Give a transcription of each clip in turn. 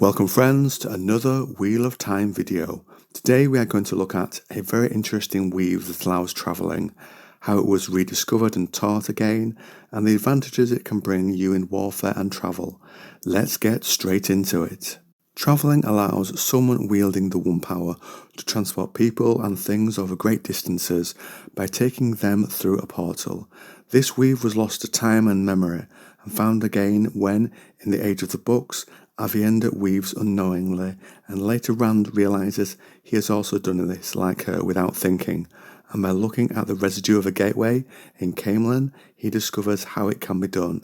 Welcome friends to another Wheel of Time video. Today we are going to look at a very interesting weave that allows travelling, how it was rediscovered and taught again, and the advantages it can bring you in warfare and travel. Let's get straight into it. Travelling allows someone wielding the one power to transport people and things over great distances by taking them through a portal. This weave was lost to time and memory and found again when, in the age of the books, Avienda weaves unknowingly, and later Rand realises he has also done this like her without thinking, and by looking at the residue of a gateway in Camelin, he discovers how it can be done.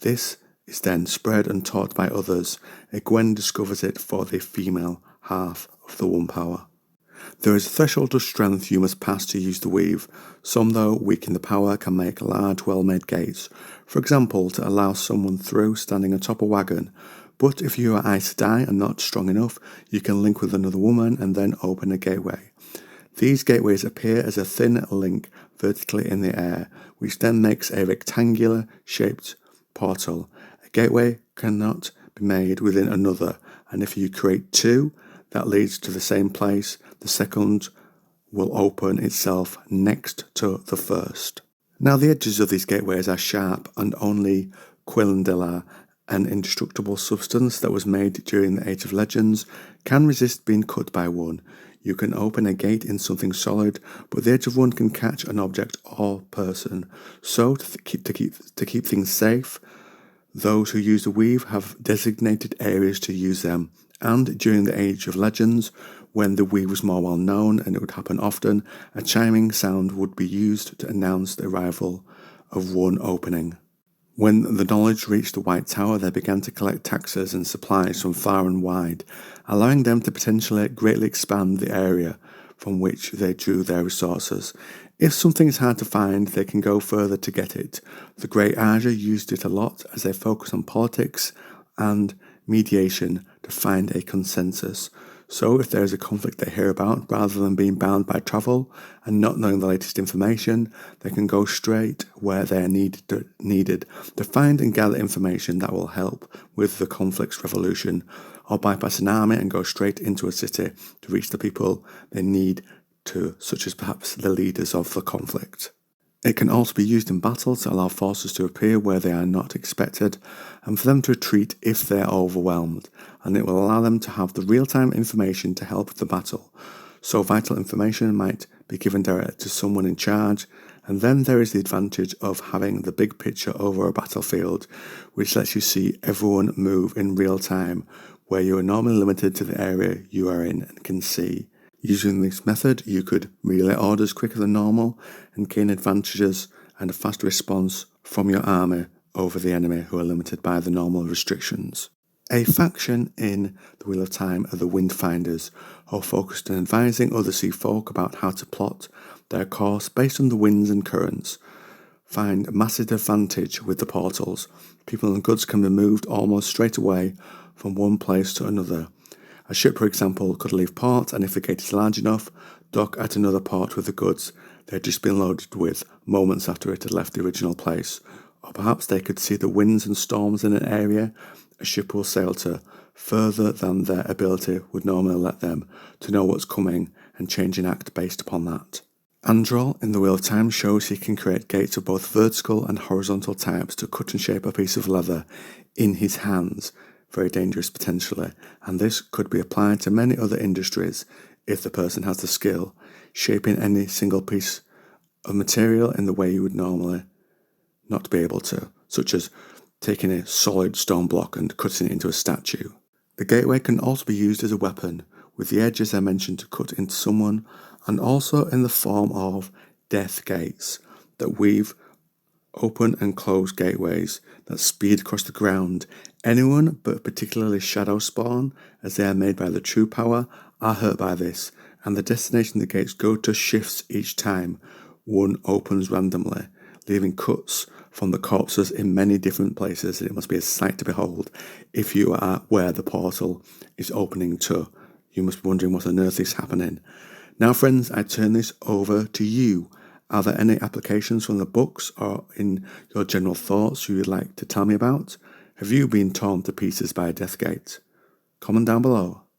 This is then spread and taught by others. Gwen discovers it for the female half of the one power. There is a threshold of strength you must pass to use the weave. Some, though weak in the power, can make large, well-made gates. For example, to allow someone through standing atop a wagon. But if you are Aes Sedai and not strong enough, you can link with another woman and then open a gateway. These gateways appear as a thin link vertically in the air, which then makes a rectangular shaped portal. A gateway cannot be made within another, and if you create two that leads to the same place, the second will open itself next to the first. Now the edges of these gateways are sharp, and only Quillandilla, an indestructible substance that was made during the Age of Legends, can resist being cut by one. You can open a gate in something solid, but the edge of one can catch an object or person. So to keep things safe, those who use the weave have designated areas to use them. And during the Age of Legends, when the weave was more well known and it would happen often, a chiming sound would be used to announce the arrival of one opening. When the knowledge reached the White Tower, they began to collect taxes and supplies from far and wide, allowing them to potentially greatly expand the area from which they drew their resources. If something is hard to find, they can go further to get it. The Great Aja used it a lot as they focused on politics and mediation to find a consensus. So if there is a conflict they hear about, rather than being bound by travel and not knowing the latest information, they can go straight where they are needed to find and gather information that will help with the conflict's resolution, or bypass an army and go straight into a city to reach the people they need to, such as perhaps the leaders of the conflict. It can also be used in battle to allow forces to appear where they are not expected and for them to retreat if they are overwhelmed, and it will allow them to have the real-time information to help with the battle. So vital information might be given directly to someone in charge, and then there is the advantage of having the big picture over a battlefield, which lets you see everyone move in real time, where you are normally limited to the area you are in and can see. Using this method, you could relay orders quicker than normal and gain advantages and a fast response from your army over the enemy who are limited by the normal restrictions. A faction in the Wheel of Time are the Windfinders, who are focused on advising other sea folk about how to plot their course based on the winds and currents. Find massive advantage with the portals. People and goods can be moved almost straight away from one place to another. A ship, for example, could leave port, and if the gate is large enough, dock at another port with the goods they had just been loaded with moments after it had left the original place. Or perhaps they could see the winds and storms in an area a ship will sail to, further than their ability would normally let them, to know what's coming and change an act based upon that. Androl in the Wheel of Time shows he can create gates of both vertical and horizontal types to cut and shape a piece of leather in his hands. Very dangerous potentially, and this could be applied to many other industries if the person has the skill, shaping any single piece of material in the way you would normally not be able to, such as taking a solid stone block and cutting it into a statue. The gateway can also be used as a weapon, with the edges I mentioned to cut into someone, and also in the form of death gates that weave open and close gateways that speed across the ground. Anyone, but particularly shadow spawn, as they are made by the true power, are hurt by this, and the destination the gates go to shifts each time one opens randomly, leaving cuts from the corpses in many different places. It must be a sight to behold if you are where the portal is opening to. You must be wondering what on earth is happening. Now friends, I turn this over to you. Are there any applications from the books or in your general thoughts you would like to tell me about? Have you been torn to pieces by a death gate? Comment down below.